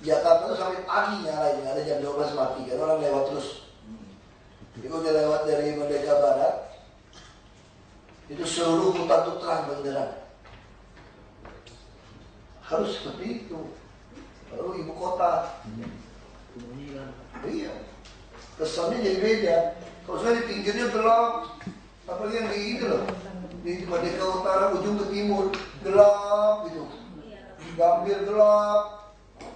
Jakarta tuh sampai pagi nyalain, nggak ada jam 12 mati kan orang lewat terus. Jadi udah lewat dari Merdeka Barat, itu seluruh hutan tuh terang benderang. Harus seperti itu. Lalu ibu kota, iya, kesannya jadi beda. Kalau saya di pinggirnya gelap, apalagi yang di itu loh, di Merdeka Utara ujung ke timur gelap gitu, Gambir gelap.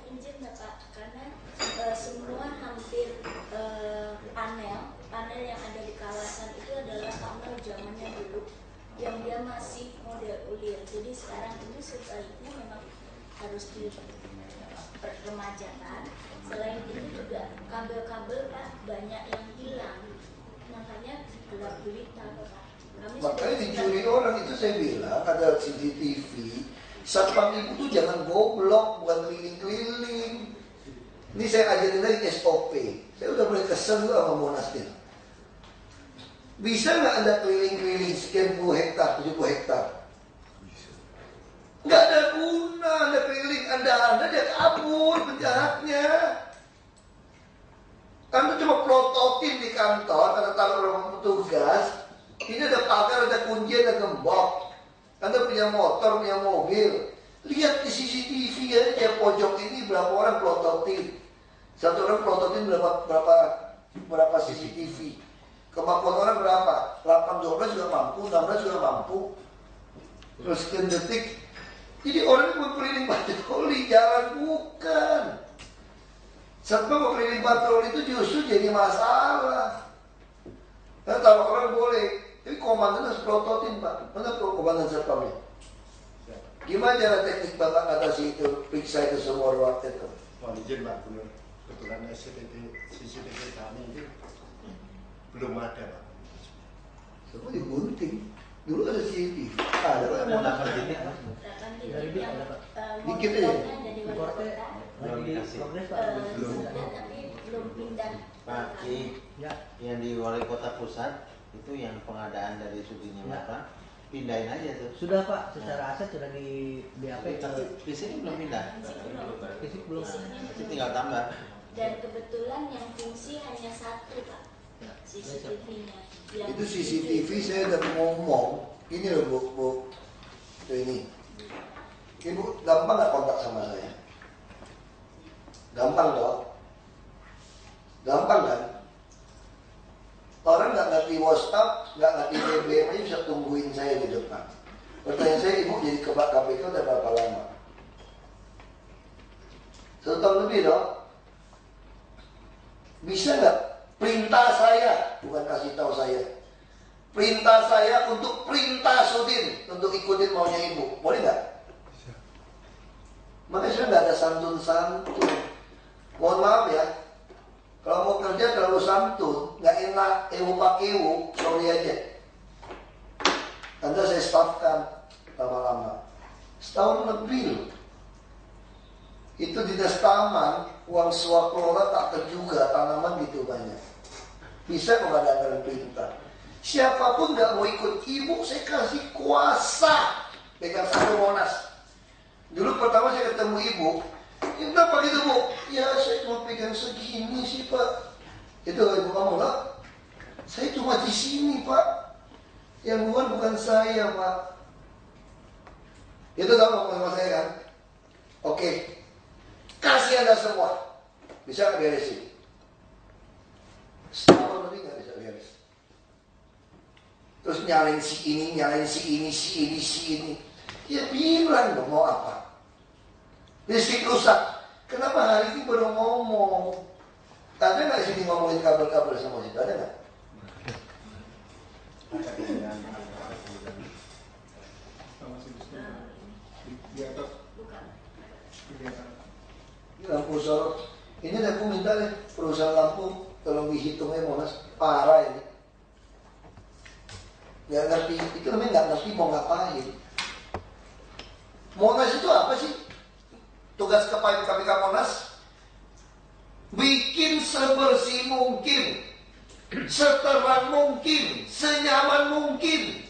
Izin Pak, karena semua hampir panel yang ada di kawasan itu adalah panel zamannya dulu, yang dia masih model ulir. Jadi sekarang ini sebaiknya memang harus diperremajakan. Selain itu juga kabel-kabel Pak banyak yang hilang, makanya gelap gulita Pak. Makanya dicuri orang itu saya bilang ada CCTV. Satpam ibu tuh jangan goblok, bukan keliling-keliling. Ini saya ajarin lagi SOP. Saya udah mulai kesel juga sama Monastir. Bisa nggak Anda keliling-keliling sekian puluh hektar, 70 hektar? Nggak ada guna Anda keliling, Anda dia kabur penjahatnya. Anda cuma plototin di kantor, Anda taruh orang petugas. Ini ada pagar, ada kunci, ada gembok. Anda punya motor, punya mobil. Lihat di CCTV aja pojok ini berapa orang plototin. Satu orang plototin berapa CCTV. Kemampuan orang berapa? 8-12 juga mampu, 16 juga mampu. Terus sekian detik. Jadi orang itu keliling patroli, jalan bukan. Satpam mau keliling patroli itu justru jadi masalah. Karena kalau orang boleh, tapi komandan harus prototin Pak. Mana komandan satpamnya? Gimana cara teknik Bapak ngatasi itu, periksa itu semua ruang itu? Mohon izin Pak Gubernur, kebetulan CCTV kami itu belum ada Pak. Semua digunting. Dulu ada CCTV. Ada Pak yang mau nangkap ini. Dikit aja. Belum dikasih. Belum pindah. Pak, yang di Wali Kota Pusat itu yang pengadaan dari Sudinya Bapak, pindahin aja tuh. Sudah Pak, secara aset sudah di BAP. Tapi di sini belum pindah. Fisik belum. Itu tinggal tambah. Dan kebetulan yang fungsi hanya satu Pak, CCTV-nya. Itu CCTV saya udah ngomong. Ini loh Bu. Tuh ini. Ibu gampang nggak kontak sama saya? Gampang dong. Gampang kan? Orang nggak ngerti WhatsApp, nggak ngerti BBM aja bisa tungguin saya di depan. Pertanyaan saya, Ibu jadi kebak KPK udah berapa lama? 1 tahun lebih dong. Bisa nggak perintah saya, bukan kasih tahu saya, perintah saya untuk perintah Sudin untuk ikutin maunya Ibu, boleh nggak? Makanya saya nggak ada santun-santun. Mohon maaf ya, kalau mau kerja terlalu santun, nggak enak, pakai sorry aja. Anda saya stafkan lama-lama. Setahun lebih loh. Itu dinas taman, uang swaklola tak terjuga, tanaman gitu banyak. Bisa kalau ada anggaran perintah. Siapapun nggak mau ikut Ibu, saya kasih kuasa pegang satu Monas. Dulu pertama saya ketemu Ibu, kenapa gitu Bu? Ya saya cuma pegang segini sih Pak. Itu Ibu kamu lah. Saya cuma di sini Pak. Yang luar bukan saya Pak. Itu tahu ngomong saya kan? Oke. Kasih Anda semua. Bisa nggak beresin? Setahun lebih nggak bisa beres. Terus nyalain si ini, nyalain si ini, si ini. Ya bilang dong mau apa? Listrik rusak. Kenapa hari ini baru ngomong? Ada nggak sini ngomongin kabel-kabel sama situ? Ada nggak? Di atas. Lampu sorot. Ini aku minta nih perusahaan lampu tolong dihitungnya Monas, parah ini. Nggak ngerti, itu namanya nggak ngerti mau ngapain. Monas itu apa sih? Tugas KPK Monas bikin sebersih mungkin, seterang mungkin, senyaman mungkin.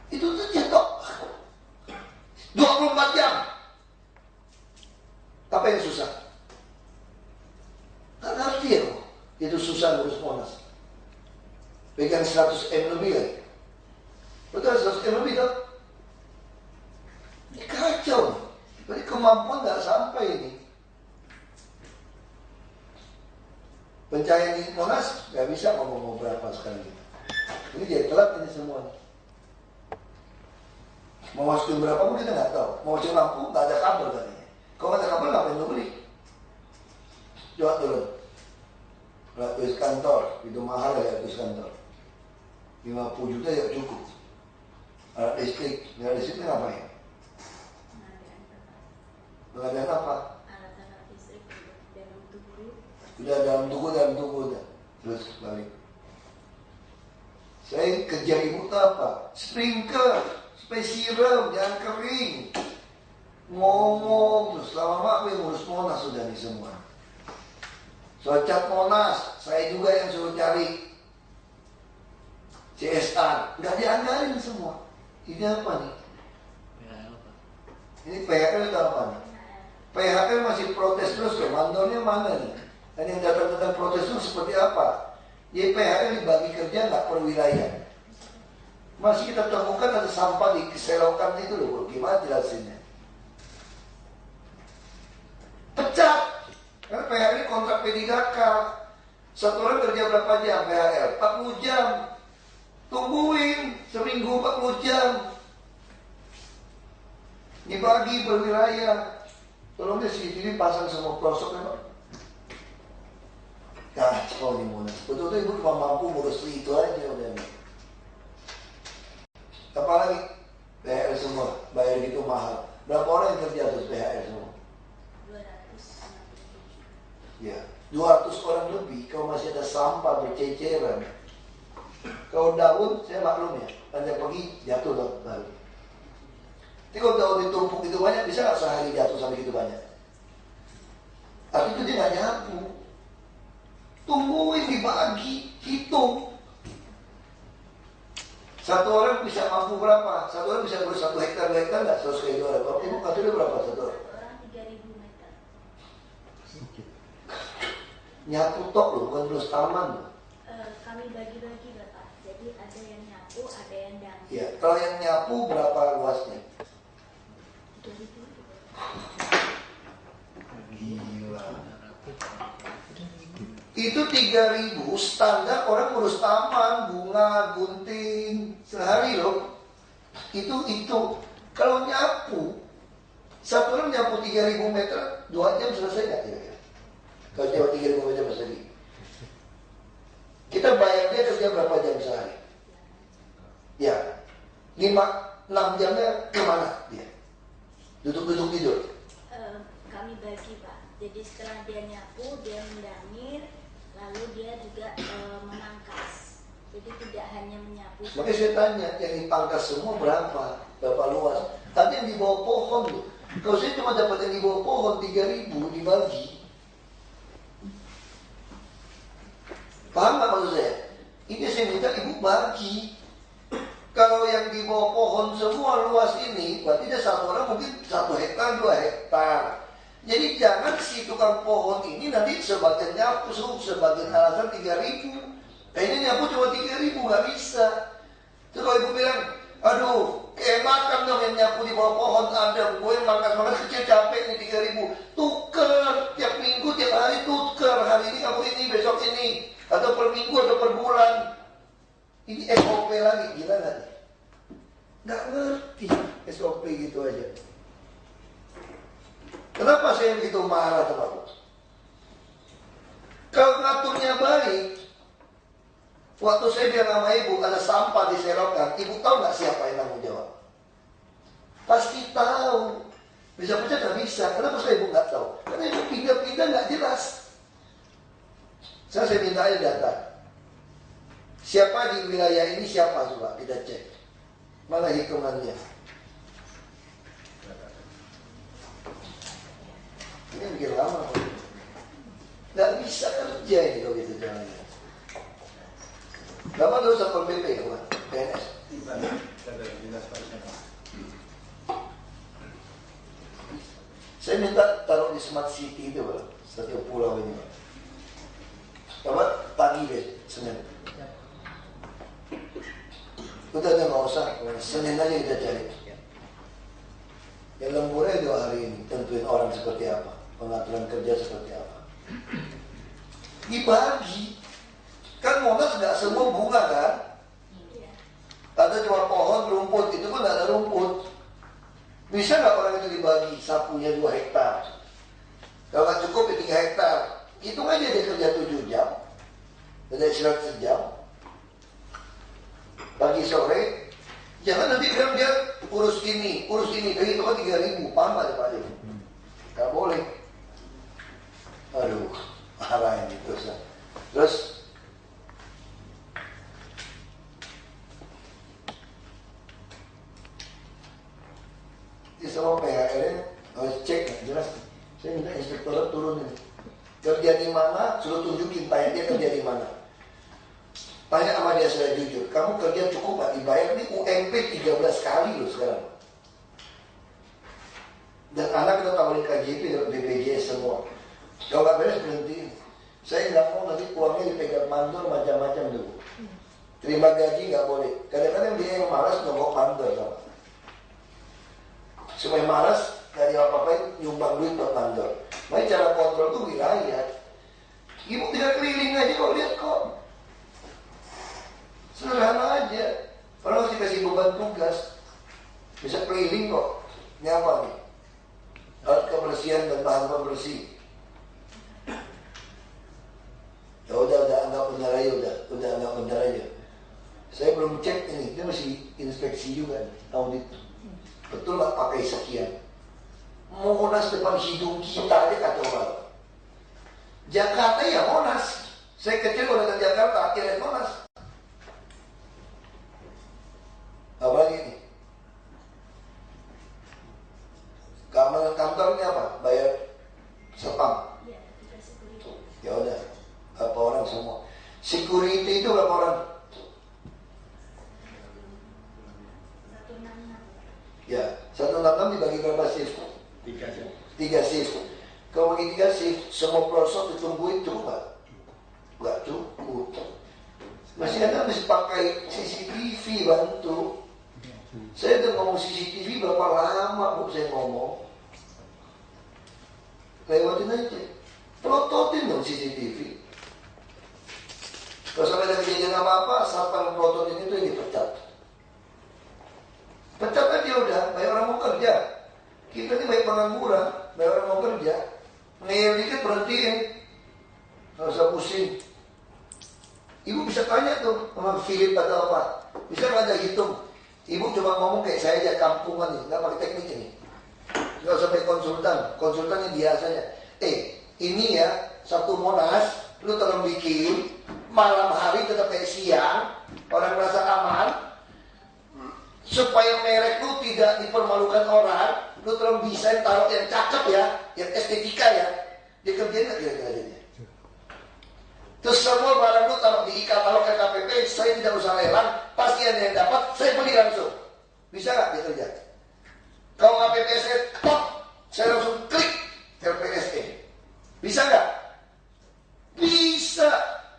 Itu saja toh 24 jam. Apa yang susah? Nggak ngerti ya, itu susah ngurus Monas. Pegang 100 M lebih kan? Betul, 100 M lebih kan? Ini kacau. Berarti kemampuan nggak sampai ini. Pencahayaan di Monas nggak bisa ngomong berapa sekarang gitu. Ini jadi telat ini semua. Mau masukin berapa pun kita nggak tahu. Mau masukin lampu nggak ada kabel katanya. Kalau nggak ada kabel ngapain lo beli? Coba turun. Gratis kantor, itu mahal ya gratis kantor. 50 juta ya cukup. Alat listrik, alat listrik ngapain? Pengadaan apa? Alat-alat listrik dalam tubuh. Udah dalam tunggu udah. Terus balik. Saya kerja ibu tuh apa? Sprinkler, supaya siram, jangan kering. Ngomong terus lama-lama aku yang ngurus Monas sudah nih semua. Soal cat Monas, saya juga yang suruh cari CSR, nggak dianggarin semua. Ini apa nih? Ini PHL itu apa nih? PHL masih protes terus ke mandornya mana nih? Dan yang datang-datang protes itu seperti apa? Jadi PHL dibagi kerja nggak per wilayah. Masih kita temukan ada sampah di keselokan itu loh, gimana jelasinnya? Pecat! Karena PHL ini kontrak P3K. Satu orang kerja berapa jam PHL? 40 jam. Tungguin seminggu 40 jam. Dibagi per wilayah. Tolong deh CCTV pasang semua pelosok memang. Kacau nih Monas. Betul-betul ibu cuma mampu ngurus itu aja udah nih. Apalagi PHL semua bayar gitu mahal. Berapa orang yang kerja terus PHL semua? 200. Ya, 200 orang lebih. Kalau masih ada sampah berceceran. Kalau daun, saya maklum ya, panjang pagi jatuh baru. Tapi kalau daun ditumpuk itu banyak, bisa nggak sehari jatuh sampai gitu banyak? Tapi itu dia nggak nyapu. Tungguin dibagi, hitung. Satu orang bisa mampu berapa? Satu orang bisa ngurus 1 hektar, 2 hektar nggak? 100 kali 2 hektar. Ibu katanya berapa satu orang? Orang 3.000 meter. Nyapu tok loh, bukan terus taman loh. Kami bagi-bagi Bapak. Jadi ada yang nyapu, ada yang dangkal. Ya, kalau yang nyapu berapa luasnya? 3.000. Gila. Itu 3.000 standar orang ngurus taman, bunga, gunting sehari loh. Itu kalau nyapu satu orang nyapu 3.000 meter 2 jam selesai nggak kira-kira? Kalau nyapu 3.000 meter persegi, kita bayar dia kerja berapa jam sehari? Ya, 5-6 jamnya kemana dia? Duduk-duduk tidur. Kami bagi Pak. Jadi setelah dia nyapu, dia mendangir, lalu dia juga memangkas. Jadi tidak hanya menyapu. Makanya saya tanya, yang dipangkas semua berapa luas? Tadi yang di bawah pohon loh. Kalau saya cuma dapat yang di bawah pohon 3.000 dibagi. Paham nggak maksud saya? Ini saya minta ibu bagi. Kalau yang di bawah pohon semua luas ini, berarti dia satu orang mungkin 1 hektar, 2 hektar. Jadi jangan si tukang pohon ini nanti sebagian nyapu, sebagian alasan 3.000. Kayaknya nyapu cuma 3.000, nggak bisa. Terus kalau ibu bilang, aduh, keenakan dong yang nyapu di bawah pohon ada. Gue yang mangkas kecil capek nih 3.000. Tuker, tiap minggu, tiap hari tuker. Hari ini kamu ini, besok ini. Atau per minggu atau per bulan. Ini SOP lagi, gila nggak nih? Nggak ngerti SOP gitu aja. Kenapa saya begitu marah teman-teman? Kalau ngaturnya baik, waktu saya bilang sama ibu ada sampah di selokan, ibu tahu nggak siapa yang tanggung jawab? Pasti tahu. Bisa percaya nggak bisa. Kenapa saya ibu nggak tahu? Karena ibu pindah-pindah nggak jelas. Saya minta aja data. Siapa di wilayah ini siapa coba kita cek. Mana hitungannya? Ini bikin lama. Nggak bisa kerja ini kalau gitu jalannya. Bapak dulu Satpol PP ya, bukan? PNS. Saya minta taruh di smart city itu Pak, setiap pulau ini Pak. Coba pagi deh, Senin. Udah nggak usah, Senin aja kita cari. Yang lemburnya 2 hari ini, tentuin orang seperti apa, pengaturan kerja seperti apa. Dibagi, kan Monas nggak semua bunga kan? Ada cuma pohon, rumput, itu pun nggak ada rumput. Bisa nggak orang itu dibagi, sapunya 2 hektar? Kalau nggak cukup ya 3 hektar. Hitung aja dia kerja 7 jam, ada istirahat sejam. Pagi sore, jangan nanti bilang dia urus ini, dari itu kan 3.000, pama ya Pak. Nggak boleh. Aduh, marah yang itu. Terus, di semua PHR harus cek, jelas. Saya minta inspektor turunin. Kerja di mana, suruh tunjukin tanya dia kerja di mana. Tanya sama dia saya jujur, kamu kerja cukup gak dibayar? Ini UMP 13 kali loh sekarang. Dan anak kita tawarin KJP dan BPJS semua. Kalau gak beres berhenti. Saya nggak mau nanti uangnya dipegang mandor macam-macam dulu. Terima gaji nggak boleh. Kadang-kadang dia yang malas nongok mandor sama. Supaya malas dari apa-apain nyumbang duit buat mandor. Makanya cara kontrol tuh wilayah. Ibu tinggal keliling aja kok, lihat kok. Sederhana aja. Orang harus dikasih beban tugas. Bisa keliling kok. Ini apa nih? Alat kebersihan dan bahan pembersih. Ya udah anggap benar aja, udah anggap benar aja. Saya belum cek ini, dia masih inspeksi juga nih, audit. Betul nggak pakai sekian? Monas depan hidung kita aja kata orang. Jakarta ya Monas. Saya kecil kalau datang Jakarta akhirnya Monas. Apalagi ini? Keamanan kantor ini apa? Bayar sepam. Ya udah, berapa orang semua? Security itu berapa orang? 166. Ya, 166 dibagi berapa shift? 3 shift. Kalau bagi 3 shift, semua pelosok ditungguin cukup nggak? Nggak cukup. Masih ada harus pakai CCTV bantu. Saya udah ngomong CCTV berapa lama bu saya ngomong. Lewatin aja. Pelototin dong CCTV. Kalau sampai ada kejadian apa-apa, satpam pelototin itu yang dipecat. Pecat aja udah, banyak orang mau kerja. Kita ini banyak pengangguran, banyak orang mau kerja. Ngeyel dikit berhentiin. Nggak usah pusing. Ibu bisa tanya tuh sama Philip atau apa. Bisa nggak ada hitung. Ibu cuma ngomong kayak saya aja kampungan nih, nggak pakai teknik ini. Nggak usah pakai konsultan, konsultannya biasanya. Ini ya satu Monas, lu tolong bikin malam hari tetap kayak siang, orang merasa aman, supaya merek lu tidak dipermalukan orang. Lu tolong desain taruh yang cakep ya, yang estetika ya. Dia kerjain nggak kira-kira jadinya? Terus semua barang lu taruh di e-katalog KPP, saya tidak usah lelang, pasti ada yang dapat, saya beli langsung. Bisa nggak dia kerja? Kalau KPP saya top, saya langsung klik LPSE. Bisa nggak? Bisa.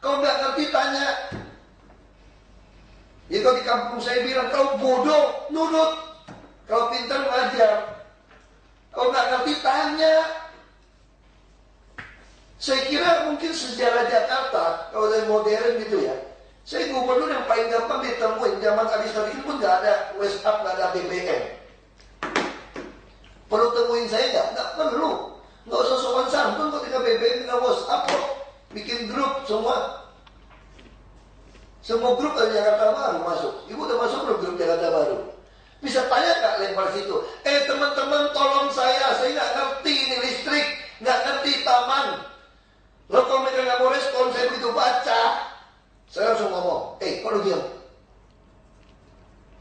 Kalau nggak ngerti tanya. Ya kalau di kampung saya bilang, kalau bodoh nurut, kalau pintar ngajar. Kalau nggak ngerti tanya. Saya kira mungkin sejarah Jakarta, kalau dari modern gitu ya. Saya gubernur yang paling gampang ditemuin. Zaman Adi Sadikin pun nggak ada WhatsApp, nggak ada BBM. Perlu temuin saya nggak perlu. Nggak usah sopan santun kok tinggal BBM, tinggal WhatsApp kok. Bikin grup semua. Semua grup dari Jakarta Baru masuk. Ibu udah masuk belum grup Jakarta Baru? Bisa tanya nggak lempar situ. Teman-teman tolong saya nggak ngerti ini listrik, nggak ngerti taman. Lo kalau mereka nggak mau respon, saya begitu baca, saya langsung ngomong, kok lu diam?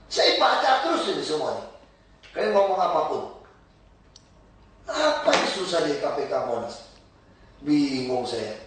Saya baca terus ini semuanya. Kalian ngomong apapun. Apa yang susah di KPK Monas? Bingung saya.